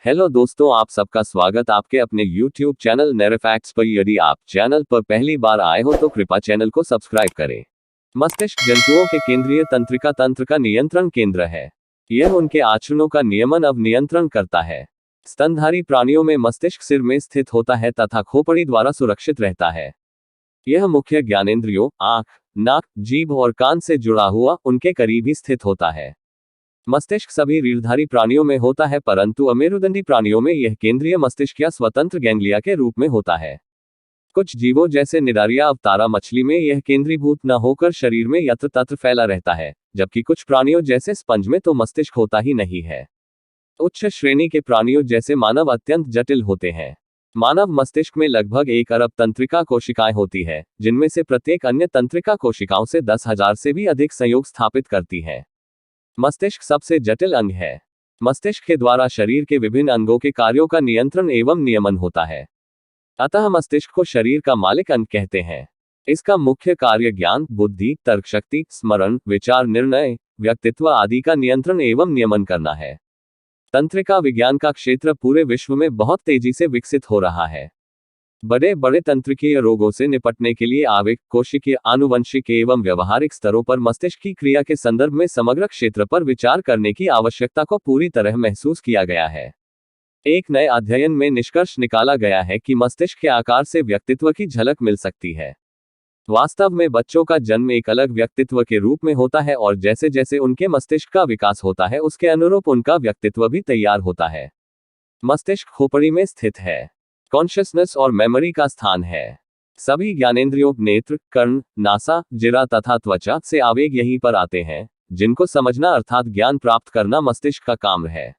Hello दोस्तों, आप सबका स्वागत आपके अपने YouTube चैनल नेरोफैक्ट्स पर। यदि आप चैनल पर पहली बार आए हो तो कृपया चैनल को सब्सक्राइब करें। मस्तिष्क जंतुओं के केंद्रीय तंत्रिका तंत्र का नियंत्रण केंद्र है। यह उनके आचरणों का नियमन अब नियंत्रण करता है। स्तनधारी प्राणियों में मस्तिष्क सिर में स्थित होता है तथा खोपड़ी द्वारा सुरक्षित रहता है। यह मुख्य ज्ञानेंद्रियों आंख, नाक, जीभ और कान से जुड़ा हुआ उनके करीब ही स्थित होता है। मस्तिष्क सभी रीढ़धारी प्राणियों में होता है, परंतु अमेरुदंडी प्राणियों में यह केंद्रीय मस्तिष्क या स्वतंत्र गैंग्लिया के रूप में होता है। कुछ जीवों जैसे निडारिया अवतारा मछली में यह केंद्रीभूत न होकर शरीर में यत्र तत्र फैला रहता है, जबकि कुछ प्राणियों जैसे स्पंज में तो मस्तिष्क होता ही नहीं है। उच्च श्रेणी के प्राणियों जैसे मानव अत्यंत जटिल होते हैं। मानव मस्तिष्क में लगभग 1 अरब तंत्रिका कोशिकाएं होती है, जिनमें से प्रत्येक अन्य तंत्रिका कोशिकाओं से 10,000 से भी अधिक संयोग स्थापित करती है। मस्तिष्क सबसे जटिल अंग है। मस्तिष्क के द्वारा शरीर के विभिन्न अंगों के कार्यों का नियंत्रण एवं नियमन होता है। अतः मस्तिष्क को शरीर का मालिक अंग कहते हैं। इसका मुख्य कार्य ज्ञान, बुद्धि, तर्कशक्ति, स्मरण, विचार, निर्णय, व्यक्तित्व आदि का नियंत्रण एवं नियमन करना है। तंत्रिका विज्ञान का क्षेत्र पूरे विश्व में बहुत तेजी से विकसित हो रहा है। बड़े बड़े तंत्रिकीय रोगों से निपटने के लिए आवेग, कोशिकीय, आनुवंशिक एवं व्यवहारिक स्तरों पर मस्तिष्क की क्रिया के संदर्भ में समग्र क्षेत्र पर विचार करने की आवश्यकता को पूरी तरह महसूस किया गया है। एक नए अध्ययन में निष्कर्ष निकाला गया है कि मस्तिष्क के आकार से व्यक्तित्व की झलक मिल सकती है। वास्तव में बच्चों का जन्म एक अलग व्यक्तित्व के रूप में होता है और जैसे जैसे उनके मस्तिष्क का विकास होता है उसके अनुरूप उनका व्यक्तित्व भी तैयार होता है। मस्तिष्क खोपड़ी में स्थित है। कॉन्शियसनेस और मेमोरी का स्थान है। सभी ज्ञानेंद्रियों, नेत्र, कर्ण, नासा, जिरा तथा त्वचा से आवेग यहीं पर आते हैं, जिनको समझना अर्थात ज्ञान प्राप्त करना मस्तिष्क का काम है।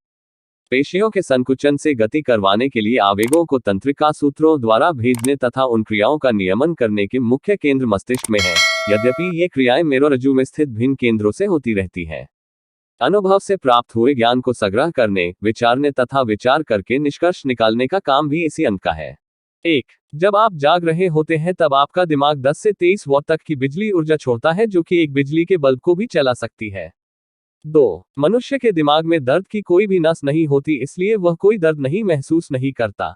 पेशियों के संकुचन से गति करवाने के लिए आवेगों को तंत्रिका सूत्रों द्वारा भेजने तथा उन क्रियाओं का नियमन करने के मुख्य केंद्र मस्तिष्क में है, यद्यपि ये क्रियाएं मेरुरज्जु में स्थित भिन्न केंद्रों से होती रहती हैं। अनुभव से प्राप्त हुए ज्ञान को संग्रह करने, विचारने तथा विचार करके निष्कर्ष निकालने का काम भी इसी अंग का है। 1. जब आप जाग रहे होते हैं तब आपका दिमाग 10 से 23 वॉट तक की बिजली ऊर्जा छोड़ता है, जो कि एक बिजली के बल्ब को भी चला सकती है। 2. मनुष्य के दिमाग में दर्द की कोई भी नस नहीं होती, इसलिए वह कोई दर्द नहीं महसूस नहीं करता।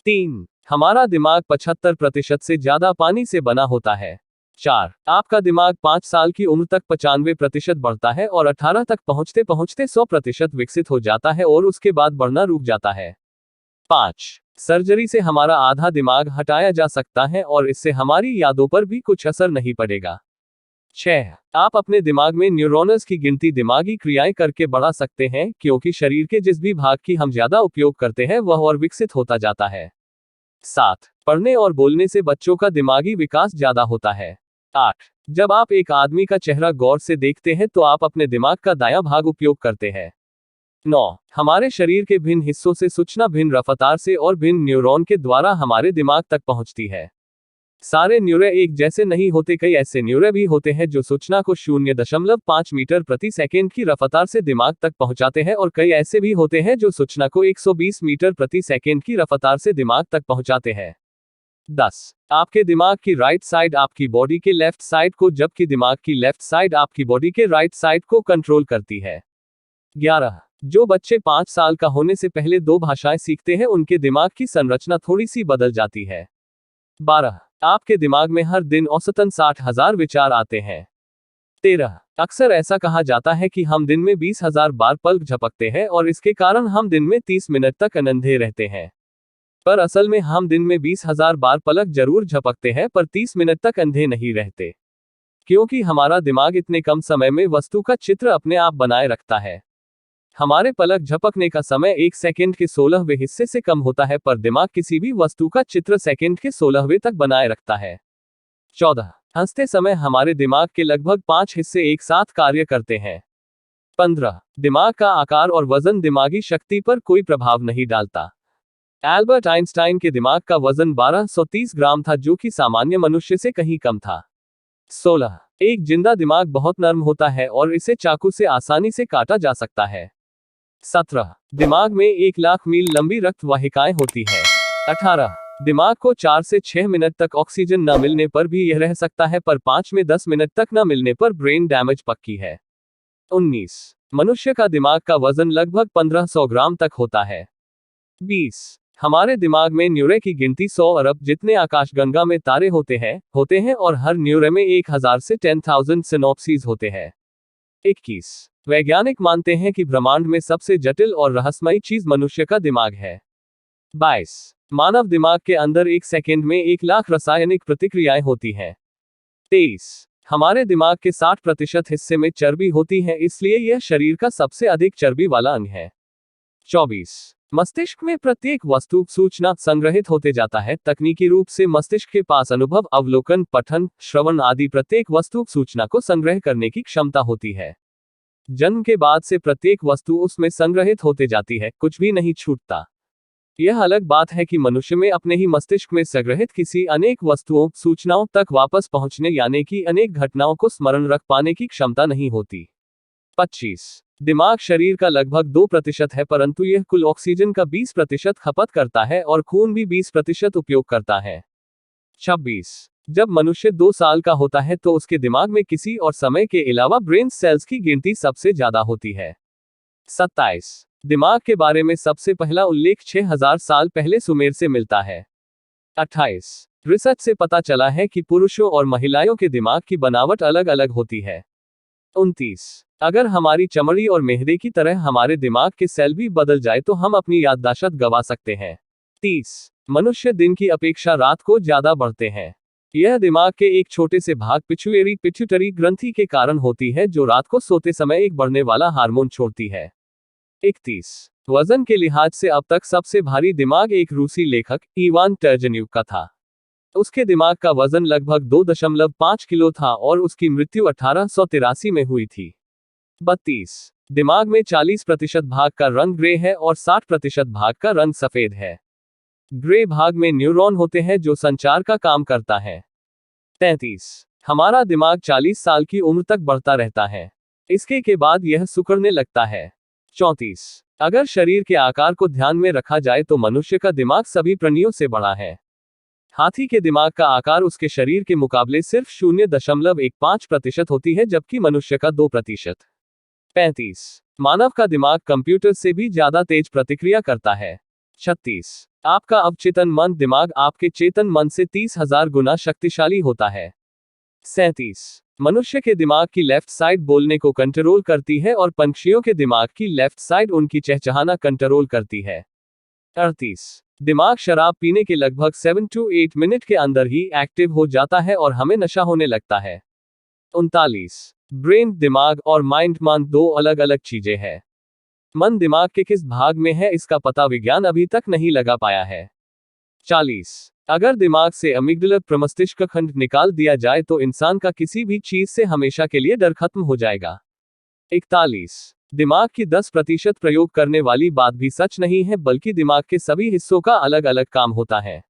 3. हमारा दिमाग 75% से ज्यादा पानी से बना होता है। 4. आपका दिमाग 5 साल की उम्र तक 95% बढ़ता है और 18 तक पहुंचते पहुंचते 100% विकसित हो जाता है और उसके बाद बढ़ना रुक जाता है। 5. सर्जरी से हमारा आधा दिमाग हटाया जा सकता है और इससे हमारी यादों पर भी कुछ असर नहीं पड़ेगा। 6. आप अपने दिमाग में न्यूरॉन्स की गिनती दिमागी क्रियाएं करके बढ़ा सकते हैं, क्योंकि शरीर के जिस भी भाग की हम ज्यादा उपयोग करते हैं वह और विकसित होता जाता है। 7. पढ़ने और बोलने से बच्चों का दिमागी विकास ज्यादा होता है। 8. जब आप एक आदमी का चेहरा गौर से देखते हैं तो आप अपने दिमाग का दायां भाग उपयोग करते हैं। 9. हमारे शरीर के भिन्न हिस्सों से सूचना भिन्न रफ्तार से और भिन्न न्यूरॉन के द्वारा हमारे दिमाग तक पहुंचती है। सारे न्यूरे एक जैसे नहीं होते, कई ऐसे न्यूरे भी होते हैं जो सूचना को 0.5 मीटर प्रति सेकेंड की रफ्तार से दिमाग तक पहुंचाते हैं और कई ऐसे भी होते हैं जो सूचना को 120 मीटर प्रति सेकेंड की रफ्तार से दिमाग तक पहुंचाते हैं। 10. आपके दिमाग की राइट साइड आपकी बॉडी के लेफ्ट साइड को, जबकि दिमाग की लेफ्ट साइड आपकी बॉडी के राइट साइड को कंट्रोल करती है। 11. जो बच्चे 5 साल का होने से पहले 2 भाषाएं सीखते हैं उनके दिमाग की संरचना थोड़ी सी बदल जाती है। 12. आपके दिमाग में हर दिन औसतन 60,000 विचार आते हैं। 13. अक्सर ऐसा कहा जाता है कि हम दिन में 20,000 बार पलक झपकते हैं और इसके कारण हम दिन में 30 मिनट तक अंधे रहते हैं। पर असल में हम दिन में 20,000 बार पलक जरूर झपकते हैं, पर 30 मिनट तक अंधे नहीं रहते, क्योंकि हमारा दिमाग इतने कम समय में वस्तु का चित्र अपने आप बनाए रखता है। हमारे पलक झपकने का समय 1 सेकंड के 16वें हिस्से से कम होता है, पर दिमाग किसी भी वस्तु का चित्र सेकंड के 16वें तक बनाए रखता है। 14. हंसते समय हमारे दिमाग के लगभग 5 हिस्से एक साथ कार्य करते हैं। 15. दिमाग का आकार और वजन दिमागी शक्ति पर कोई प्रभाव नहीं डालता। एल्बर्ट आइंस्टाइन के दिमाग का वजन 1230 ग्राम था, जो कि सामान्य मनुष्य से कहीं कम था। 16. एक जिंदा दिमाग बहुत नरम होता है और इसे चाकू से आसानी से काटा जा सकता है। 17. दिमाग में 1,00,000 मील लंबी रक्त वाहिकाएं होती है। 18. दिमाग को 4 से 6 मिनट तक ऑक्सीजन न मिलने पर भी यह रह सकता है, पर 5 में 10 मिनट तक न मिलने पर ब्रेन डैमेज पक्की है। 19. मनुष्य का दिमाग का वजन लगभग 1500 ग्राम तक होता है। 20 हमारे दिमाग में न्यूरे की गिनती 100 अरब जितने आकाशगंगा में तारे होते हैं और हर न्यूरे में 1000 से 10,000 सिनॉप्सिस होते हैं। 21 वैज्ञानिक मानते हैं कि ब्रह्मांड में सबसे जटिल और रहस्यमयी चीज मनुष्य का दिमाग है। 22 मानव दिमाग के अंदर एक सेकंड में 1 लाख रासायनिक प्रतिक्रियाएं होती हैं। 23 हमारे दिमाग के 60% हिस्से में चर्बी होती है, इसलिए यह शरीर का सबसे अधिक चर्बी वाला अंग है। 24 मस्तिष्क में प्रत्येक वस्तु सूचना संग्रहित होते जाता है। तकनीकी रूप से मस्तिष्क के पास अनुभव, अवलोकन, पठन, श्रवण आदि प्रत्येक वस्तु सूचना को संग्रह करने की क्षमता होती है। जन्म के बाद से प्रत्येक वस्तु उसमें संग्रहित होते जाती है, कुछ भी नहीं छूटता। यह अलग बात है कि मनुष्य में अपने ही मस्तिष्क में संग्रहित किसी अनेक वस्तुओं, सूचनाओं तक वापस पहुंचने यानी कि अनेक घटनाओं को स्मरण रख पाने की क्षमता नहीं होती। 25 दिमाग शरीर का लगभग 2% है, परंतु यह कुल ऑक्सीजन का 20% खपत करता है और खून भी 20% उपयोग करता है। 26 जब मनुष्य 2 साल का होता है तो उसके दिमाग में किसी और समय के अलावा ब्रेन सेल्स की गिनती सबसे ज्यादा होती है। 27 दिमाग के बारे में सबसे पहला उल्लेख 6000 साल पहले सुमेर से मिलता है। 28 रिसर्च से पता चला है कि पुरुषों और महिलाओं के दिमाग की बनावट अलग अलग होती है। 29 अगर हमारी चमड़ी और मेहंदी की तरह हमारे दिमाग के सेल भी बदल जाए तो हम अपनी याददाश्त गंवा सकते हैं। 30 मनुष्य दिन की अपेक्षा रात को ज्यादा बढ़ते हैं। यह दिमाग के एक छोटे से भाग पिट्यूटरी ग्रंथि के कारण होती है, जो रात को सोते समय एक बढ़ने वाला हार्मोन छोड़ती है। 31 वजन के लिहाज से अब तक सबसे भारी दिमाग एक रूसी लेखक इवान टर्जेन्युक का था। उसके दिमाग का वजन लगभग 2.5 किलो था और उसकी मृत्यु 1883 में हुई थी। 32 दिमाग में 40% भाग का रंग ग्रे है और 60% भाग का रंग सफेद है। ग्रे भाग में न्यूरॉन होते हैं जो संचार का काम करता है। 33 हमारा दिमाग 40 साल की उम्र तक बढ़ता रहता है, इसके के बाद यह सिकुड़ने लगता है। 34 अगर शरीर के आकार को ध्यान में रखा जाए तो मनुष्य का दिमाग सभी प्राणियों से बड़ा है। हाथी के दिमाग का आकार उसके शरीर के मुकाबले सिर्फ 0.15% होती है, जबकि मनुष्य का 2%। 35 मानव का दिमाग कंप्यूटर से भी ज्यादा तेज प्रतिक्रिया करता है। 36 आपका अवचेतन मन दिमाग आपके चेतन मन से 30,000 गुना शक्तिशाली होता है। 37 मनुष्य के दिमाग की लेफ्ट साइड बोलने को कंट्रोल करती है और पंछियों के दिमाग की लेफ्ट साइड उनकी चहचहाना कंट्रोल करती है। 38 दिमाग शराब पीने के लगभग 7 to 8 मिनट के अंदर ही एक्टिव हो जाता है और हमें नशा होने लगता है। 39 ब्रेन दिमाग और माइंड मन 2 अलग अलग चीजें हैं। मन दिमाग के किस भाग में है इसका पता विज्ञान अभी तक नहीं लगा पाया है। 40 अगर दिमाग से अमिगडाला प्रमस्तिष्क खंड निकाल दिया जाए तो इंसान का किसी भी चीज से हमेशा के लिए डर खत्म हो जाएगा। 41 दिमाग की 10% प्रयोग करने वाली बात भी सच नहीं है, बल्कि दिमाग के सभी हिस्सों का अलग अलग काम होता है।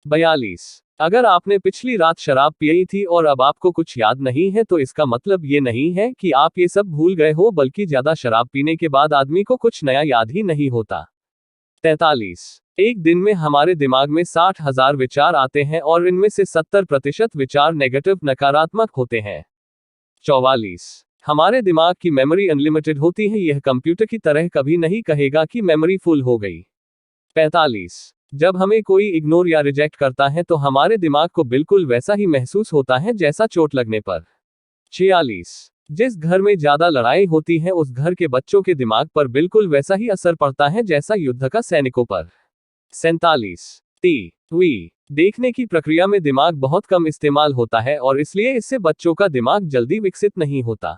42 अगर आपने पिछली रात शराब पी थी और अब आपको कुछ याद नहीं है तो इसका मतलब ये नहीं है कि आप ये सब भूल गए हो, बल्कि ज्यादा शराब पीने के बाद आदमी को कुछ नया याद ही नहीं होता। 43 एक दिन में हमारे दिमाग में 60,000 विचार आते हैं और इनमें से 70% विचार नेगेटिव नकारात्मक होते हैं। 44 हमारे दिमाग की मेमोरी अनलिमिटेड होती है, यह कंप्यूटर की तरह कभी नहीं कहेगा कि मेमोरी फुल हो गई। 45 जब हमें कोई इग्नोर या रिजेक्ट करता है तो हमारे दिमाग को बिल्कुल वैसा ही महसूस होता है जैसा चोट लगने पर। 46 जिस घर में ज्यादा लड़ाई होती है उस घर के बच्चों के दिमाग पर बिल्कुल वैसा ही असर पड़ता है जैसा युद्ध का सैनिकों पर। 47 टीवी देखने की प्रक्रिया में दिमाग बहुत कम इस्तेमाल होता है और इसलिए इससे बच्चों का दिमाग जल्दी विकसित नहीं होता।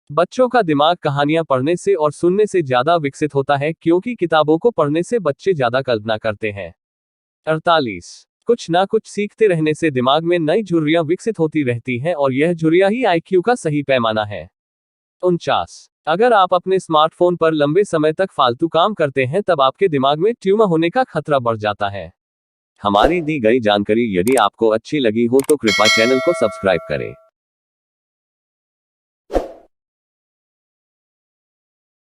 बच्चों का दिमाग कहानियां पढ़ने से और सुनने से ज्यादा विकसित होता है, क्योंकि किताबों को पढ़ने से बच्चे ज्यादा कल्पना करते हैं। 48 कुछ ना कुछ सीखते रहने से दिमाग में नई झुर्रियां विकसित होती रहती हैं और यह झुर्रियां ही IQ का सही पैमाना है। 49 अगर आप अपने स्मार्टफोन पर लंबे समय तक फालतू काम करते हैं तब आपके दिमाग में ट्यूमर होने का खतरा बढ़ जाता है। हमारी दी गई जानकारी यदि आपको अच्छी लगी हो तो कृपया चैनल को सब्सक्राइब करें।